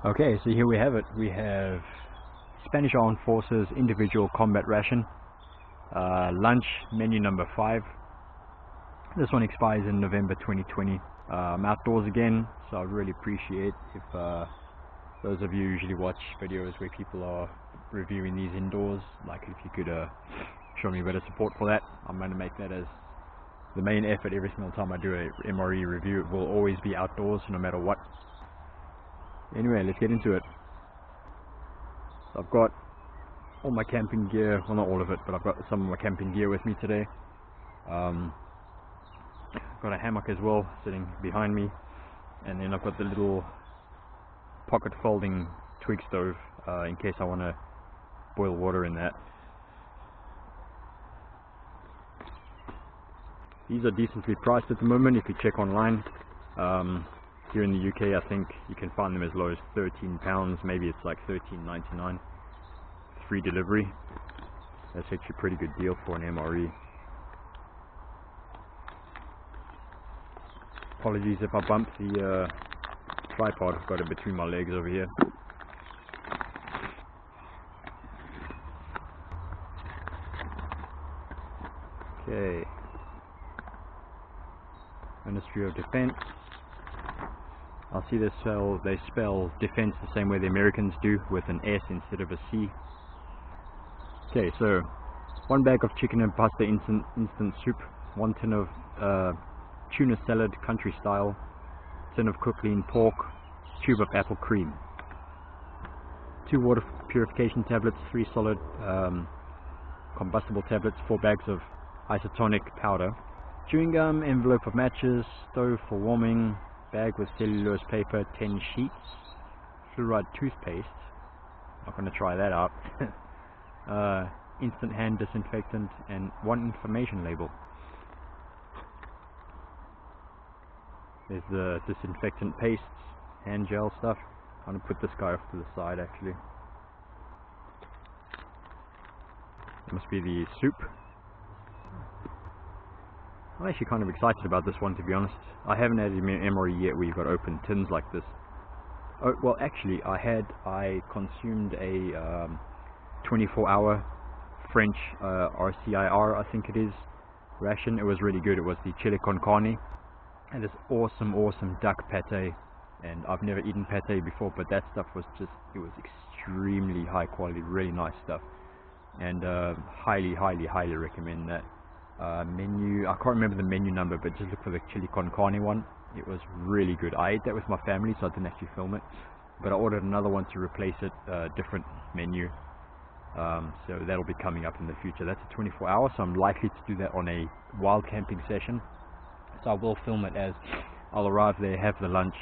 Okay, so here we have it. We have Spanish Armed Forces individual combat ration, lunch menu number 5. This one expires in November 2020. I'm outdoors again, so I really appreciate if those of you usually watch videos where people are reviewing these indoors, like if you could show me a bit of support for that. I'm going to make that as the main effort every single time I do a MRE review. It will always be outdoors no matter what. Anyway, let's get into it. So I've got all my camping gear, well not all of it, but I've got some of my camping gear with me today. I've got a hammock as well sitting behind me, and then I've got the little pocket folding twig stove in case I want to boil water in that. These are decently priced at the moment if you check online. Here in the UK I think you can find them as low as £13, maybe it's like £13.99, free delivery. That's actually a pretty good deal for an MRE. Apologies if I bump the tripod, I've got it between my legs over here. Okay. Ministry of Defense. I'll see they spell defense the same way the Americans do, with an S instead of a C. Okay, so 1 bag of chicken and pasta instant soup, 1 tin of tuna salad country style, tin of cooked lean pork, tube of apple cream, 2 water purification tablets, 3 solid combustible tablets, 4 bags of isotonic powder, chewing gum, envelope of matches, stove for warming, bag with cellulose paper, 10 sheets, fluoride toothpaste, not going to try that out, instant hand disinfectant, and 1 information label. There's the disinfectant pastes, hand gel stuff. I'm going to put this guy off to the side actually. That must be the soup. I'm actually kind of excited about this one, to be honest. I haven't had an MRE yet where you've got open tins like this. Oh, well actually I consumed a 24-hour French RCIR, I think it is, ration. It was really good. It was the chili con carne. And this awesome duck pate. And I've never eaten pate before, but that stuff was just, it was extremely high quality, really nice stuff. And highly recommend that. Menu, I can't remember the menu number, but just look for the chili con carne one. It was really good. I ate that with my family, so I didn't actually film it, but I ordered another one to replace it, different menu, so that'll be coming up in the future. That's a 24-hour, so I'm likely to do that on a wild camping session, so I will film it as I'll arrive there, have the lunch,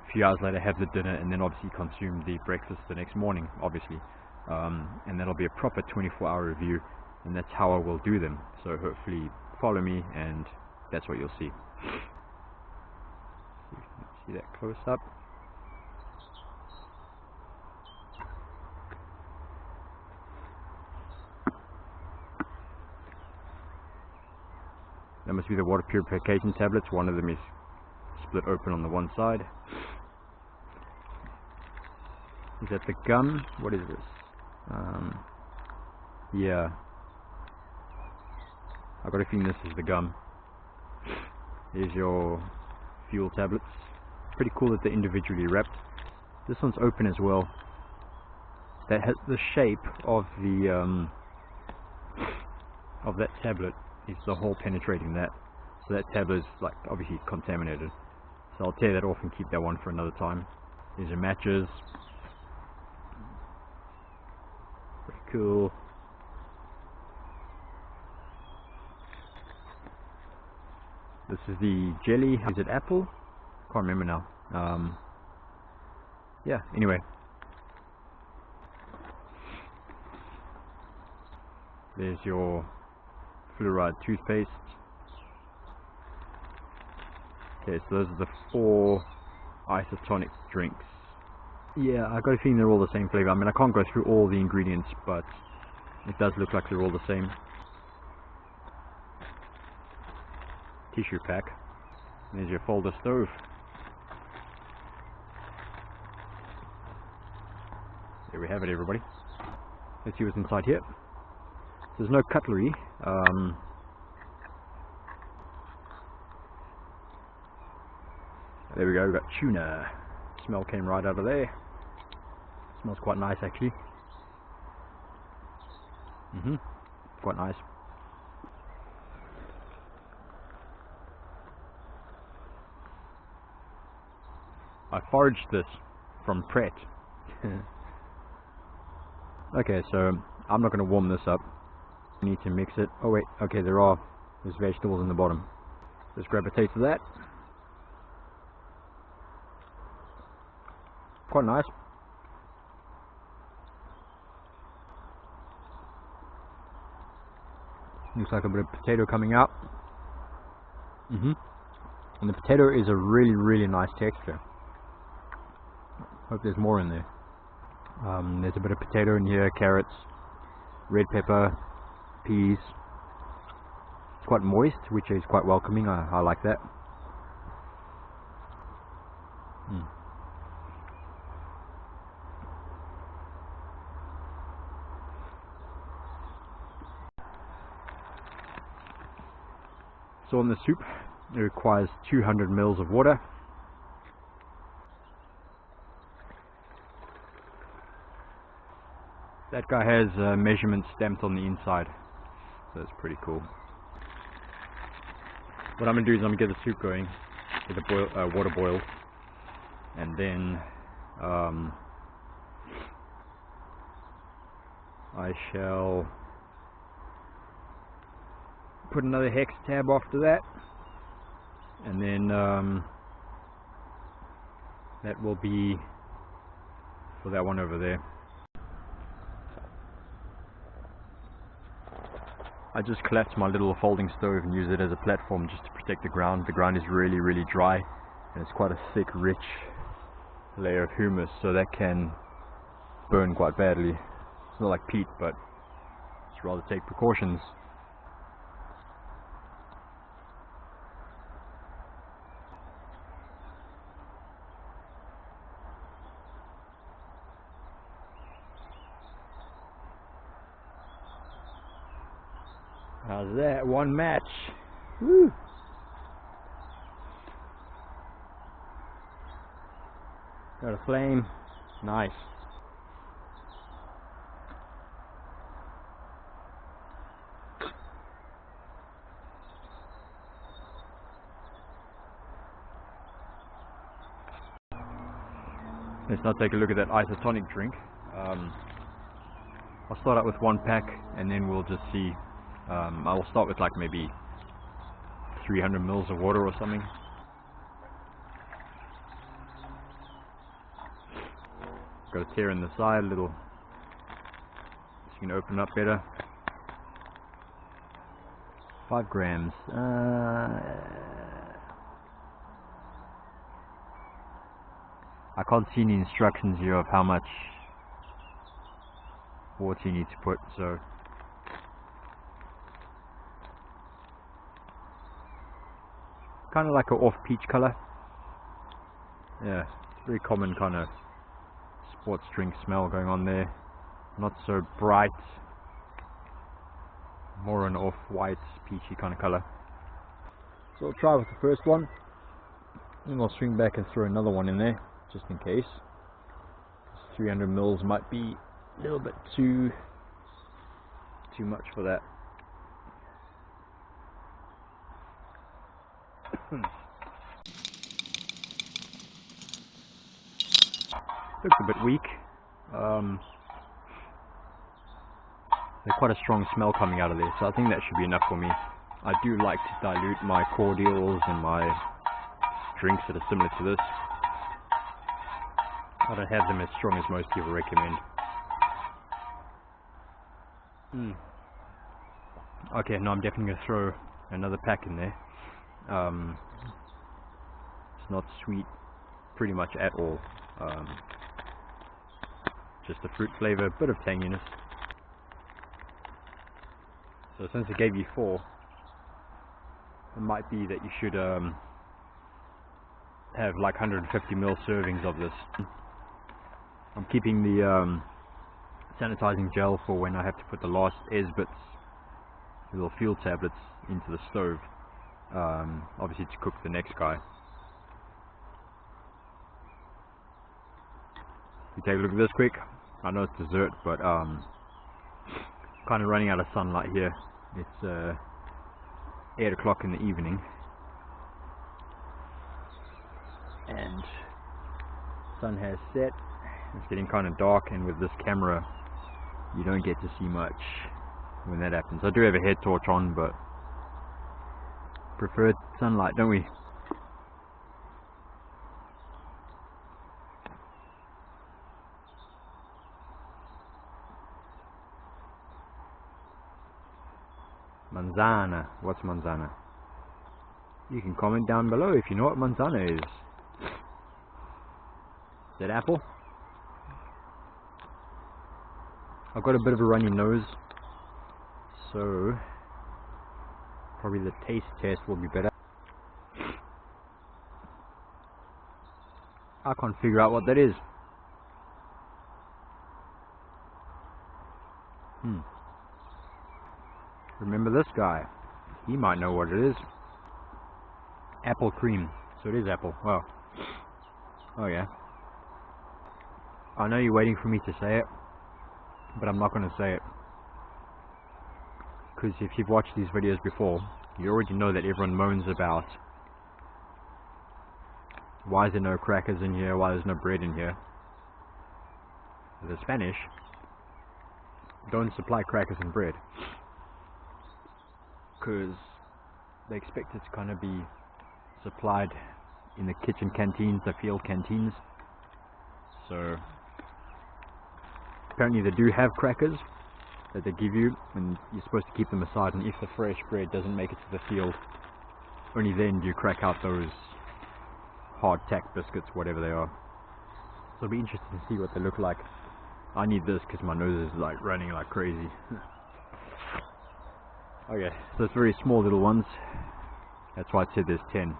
a few hours later have the dinner, and then obviously consume the breakfast the next morning, obviously, and that'll be a proper 24-hour review. And that's how I will do them, so hopefully follow me and that's what you'll see. See that close up. That must be the water purification tablets. One of them is split open on the one side. Is that the gum? What is this? Yeah, I've got a feeling this is the gum. Here's your fuel tablets. Pretty cool that they're individually wrapped. This one's open as well. That has the shape of the of that tablet is the hole penetrating that. So that tablet is like obviously contaminated. So I'll tear that off and keep that one for another time. Here's your matches. Pretty cool. This is the jelly. Is it apple? Can't remember now. Yeah, anyway. There's your fluoride toothpaste. Okay, so those are the 4 isotonic drinks. Yeah, I got a feeling they're all the same flavor. I mean, I can't go through all the ingredients, but it does look like they're all the same. Tissue pack. There's your folder stove. There we have it, everybody. Let's see what's inside here. There's no cutlery. There we go, we've got tuna. Smell came right out of there. Smells quite nice actually. Quite nice. I foraged this from Pret. Okay, so I'm not going to warm this up. I need to mix it. Oh wait, okay, there's vegetables in the bottom. Let's grab a taste of that. Quite nice. Looks like a bit of potato coming out. And the potato is a really, really nice texture. Hope there's more in there. There's a bit of potato in here, carrots, red pepper, peas. It's quite moist, which is quite welcoming. I like that. So on the soup, it requires 200 ml of water. That guy has measurements stamped on the inside, so that's pretty cool. What I'm going to do is I'm going to get the soup going, get the water boiled, and then I shall put another hex tab after that, and then that will be for that one over there. I just collapsed my little folding stove and use it as a platform just to protect the ground. The ground is really, really dry, and it's quite a thick, rich layer of humus, so that can burn quite badly. It's not like peat, but just rather take precautions. How's that? One match. Woo! Got a flame. Nice. Let's now take a look at that isotonic drink. I'll start out with one pack and then we'll just see. I will start with like maybe 300 ml of water or something. Got a tear in the side, a little, so you can open up better. 5 grams. I can't see any instructions here of how much water you need to put, so kind of like an off peach color. Yeah, very common kind of sports drink smell going on there. Not so bright, more an off white peachy kind of color. So I'll try with the first one, and I'll swing back and throw another one in there just in case. 300 ml might be a little bit too much for that. Looks a bit weak. There's quite a strong smell coming out of there, so I think that should be enough for me. I do like to dilute my cordials and my drinks that are similar to this. I don't have them as strong as most people recommend. Okay, now I'm definitely going to throw another pack in there. It's not sweet pretty much at all. Just a fruit flavor, a bit of tanginess. So since it gave you 4, it might be that you should have like 150 ml servings of this. I'm keeping the sanitizing gel for when I have to put the last bits, little fuel tablets, into the stove, obviously to cook the next guy. You take a look at this quick. I know it's dessert, but kind of running out of sunlight here. It's 8 o'clock in the evening, and sun has set. It's getting kind of dark, and with this camera you don't get to see much when that happens. I do have a head torch on, but prefer sunlight, don't we? Manzana. What's manzana? You can comment down below if you know what manzana is. Is that apple? I've got a bit of a runny nose, so probably the taste test will be better. I can't figure out what that is. Remember this guy? He might know what it is. Apple cream. So it is apple. Wow. Oh yeah. I know you're waiting for me to say it, but I'm not going to say it. Because if you've watched these videos before, you already know that everyone moans about why is there no crackers in here, why there's no bread in here. The Spanish don't supply crackers and bread, because they expect it to kind of be supplied in the kitchen canteens, the field canteens. So apparently they do have crackers that they give you, and you're supposed to keep them aside, and if the fresh bread doesn't make it to the field, only then do you crack out those hard tack biscuits, whatever they are. So it'll be interesting to see what they look like. I need this because my nose is like running like crazy. Okay, so it's very small little ones. That's why I said there's 10.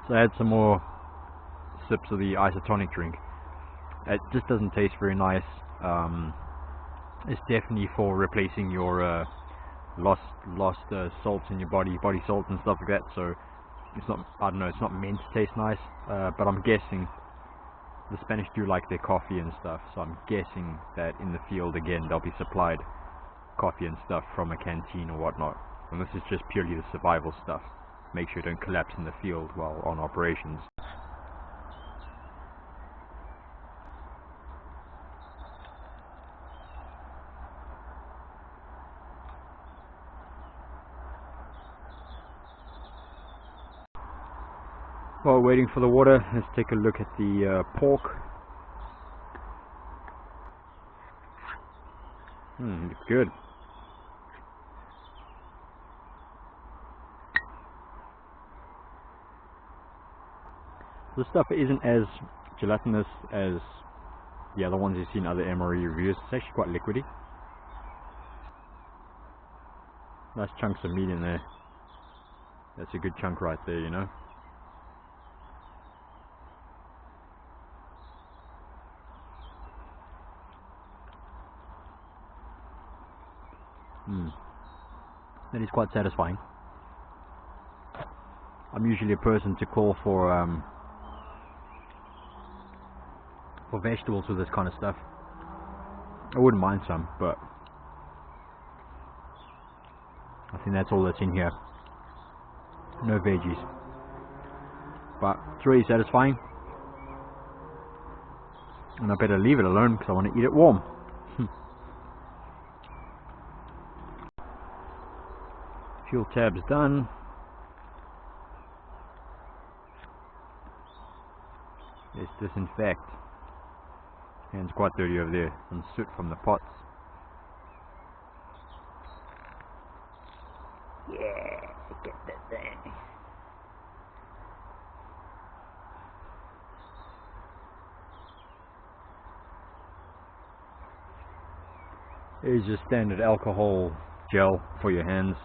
So I had some more sips of the isotonic drink. It just doesn't taste very nice. It's definitely for replacing your lost salts in your body salt and stuff like that. So it's not, I don't know, it's not meant to taste nice. But I'm guessing the Spanish do like their coffee and stuff. So I'm guessing that in the field again they'll be supplied coffee and stuff from a canteen or whatnot. And this is just purely the survival stuff. Make sure you don't collapse in the field while on operations. While waiting for the water, let's take a look at the pork. Looks good. This stuff isn't as gelatinous as the other ones you've seen in other MRE reviews. It's actually quite liquidy. Nice chunks of meat in there. That's a good chunk right there, you know. That is quite satisfying. I'm usually a person to call for vegetables with this kind of stuff. I wouldn't mind some, but I think that's all that's in here. No veggies. But it's really satisfying. And I better leave it alone because I want to eat it warm. Fuel tab's done. Let's disinfect. Hands quite dirty over there. Some soot from the pots. Yeah, get that thing. Here's your standard alcohol gel for your hands.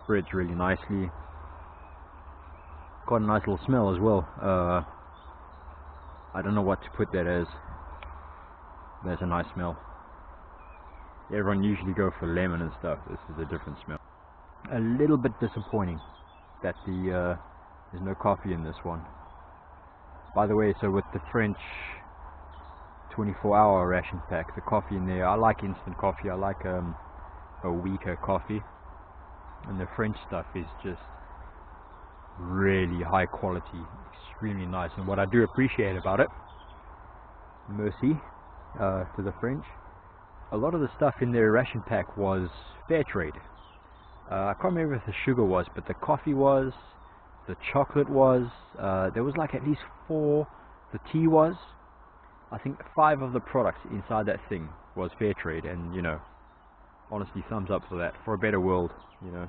Spreads really nicely. Got a nice little smell as well. I don't know what to put that as. There's a nice smell. Everyone usually go for lemon and stuff. This is a different smell. A little bit disappointing that there's no coffee in this one. By the way, so with the French 24-hour ration pack, the coffee in there, I like instant coffee. I like a weaker coffee, and the French stuff is just really high quality, extremely nice. And what I do appreciate about it, mercy to the French, a lot of the stuff in their ration pack was fair trade. I can't remember if the sugar was, but the coffee was, the chocolate was, there was like at least 4, the tea was. I think 5 of the products inside that thing was fair trade, and you know, honestly, thumbs up for that, for a better world, you know.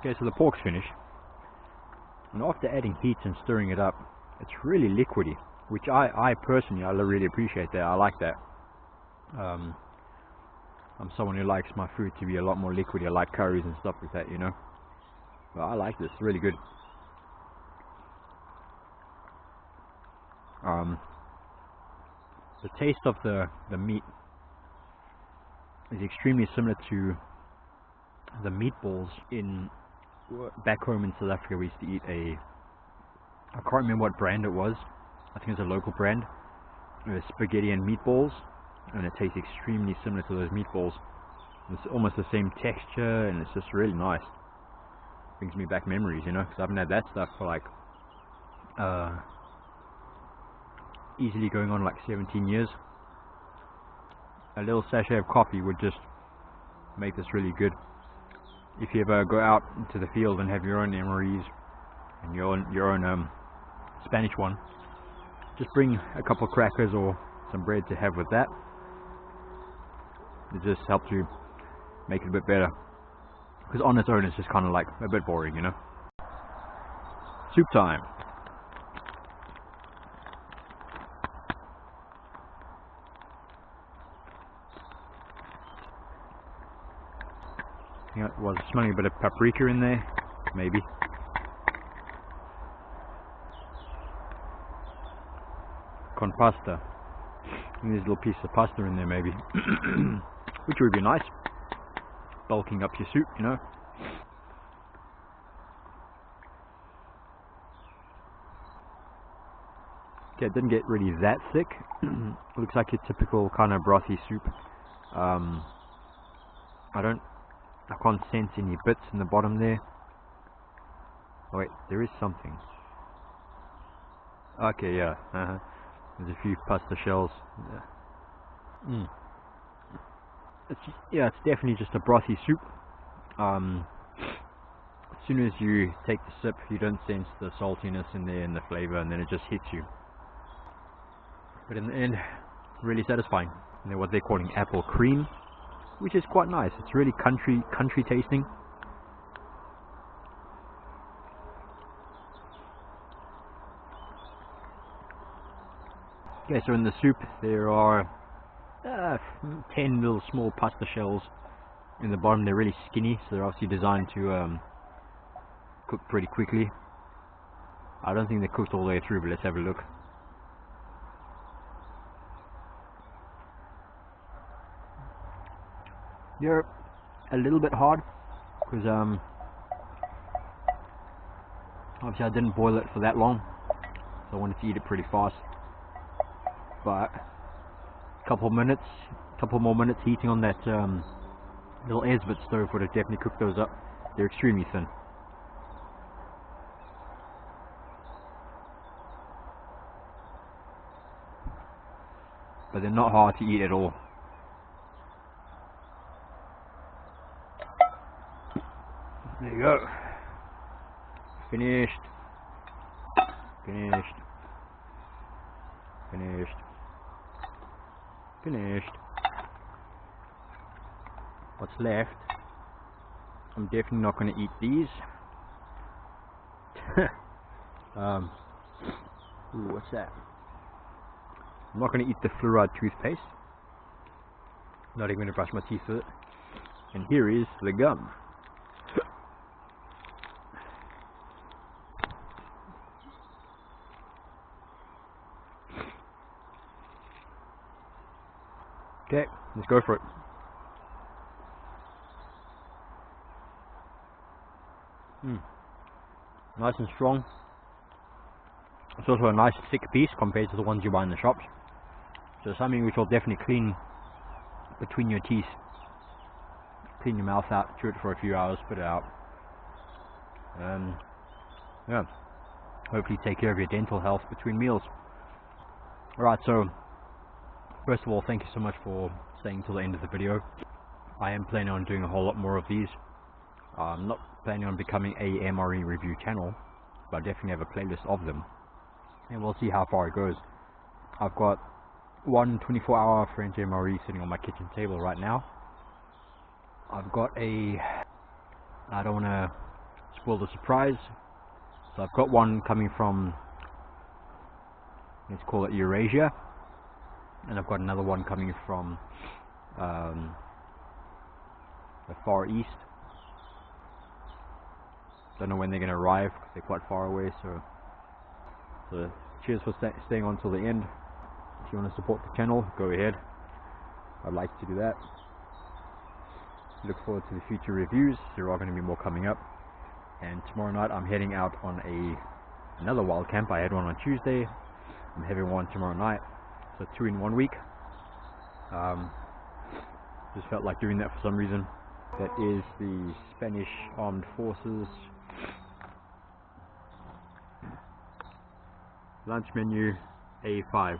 Okay, so the pork's finished, and after adding heat and stirring it up, it's really liquidy, which I personally, I really appreciate that. I like that. I'm someone who likes my food to be a lot more liquidy. I like curries and stuff like that, you know. But I like this, really good. The taste of the meat is extremely similar to the meatballs in back home in South Africa. We used to eat I can't remember what brand it was. I think it's a local brand. It was spaghetti and meatballs, and it tastes extremely similar to those meatballs. It's almost the same texture, and it's just really nice. Brings me back memories, you know, because I haven't had that stuff for like easily going on like 17 years. A little sachet of coffee would just make this really good. If you ever go out into the field and have your own MREs and your own Spanish one, just bring a couple of crackers or some bread to have with that. It just helps you make it a bit better, because on its own it's just kind of like a bit boring, you know. Soup time. You know, was smelling a bit of paprika in there, maybe. Con pasta. And there's a little piece of pasta in there, maybe. Which would be nice. Bulking up your soup, you know. Okay, it didn't get really that thick. Looks like a typical kind of brothy soup. I can't sense any bits in the bottom there. Oh wait, there is something. Okay, yeah. There's a few pasta shells. Yeah. It's definitely just a brothy soup. As soon as you take the sip, you don't sense the saltiness in there and the flavor, and then it just hits you. But in the end, really satisfying. And then what they're calling apple cream, which is quite nice. It's really country tasting. Okay, so in the soup there are 10 little small pasta shells in the bottom. They're really skinny, so they're obviously designed to cook pretty quickly. I don't think they're cooked all the way through, but let's have a look. They're a little bit hard because obviously I didn't boil it for that long, so I wanted to eat it pretty fast. But a couple more minutes heating on that little Esbit stove would have definitely cooked those up. They're extremely thin. But they're not hard to eat at all. There you go. Finished. Finished. Finished. Finished. What's left? I'm definitely not going to eat these. Ooh, what's that? I'm not going to eat the fluoride toothpaste. Not even going to brush my teeth with it. And here is the gum. Okay, let's go for it. Nice and strong. It's also a nice thick piece compared to the ones you buy in the shops. So something which will definitely clean between your teeth. Clean your mouth out, chew it for a few hours, spit it out. Yeah, hopefully take care of your dental health between meals. Alright, so first of all, thank you so much for staying till the end of the video. I am planning on doing a whole lot more of these. I'm not planning on becoming a MRE review channel, but I definitely have a playlist of them, and we'll see how far it goes. I've got one 24-hour French MRE sitting on my kitchen table right now. I've got I don't want to spoil the surprise, so I've got one coming from, let's call it Eurasia, and I've got another one coming from the Far East. Don't know when they're going to arrive because they're quite far away, so cheers for staying on till the end. If you want to support the channel, go ahead. I'd like to do that. Look forward to the future reviews. There are going to be more coming up, and tomorrow night I'm heading out on another wild camp. I had one on Tuesday, I'm having one tomorrow night, so 2 in 1 week. Just felt like doing that for some reason. That is the Spanish Armed Forces lunch menu A5.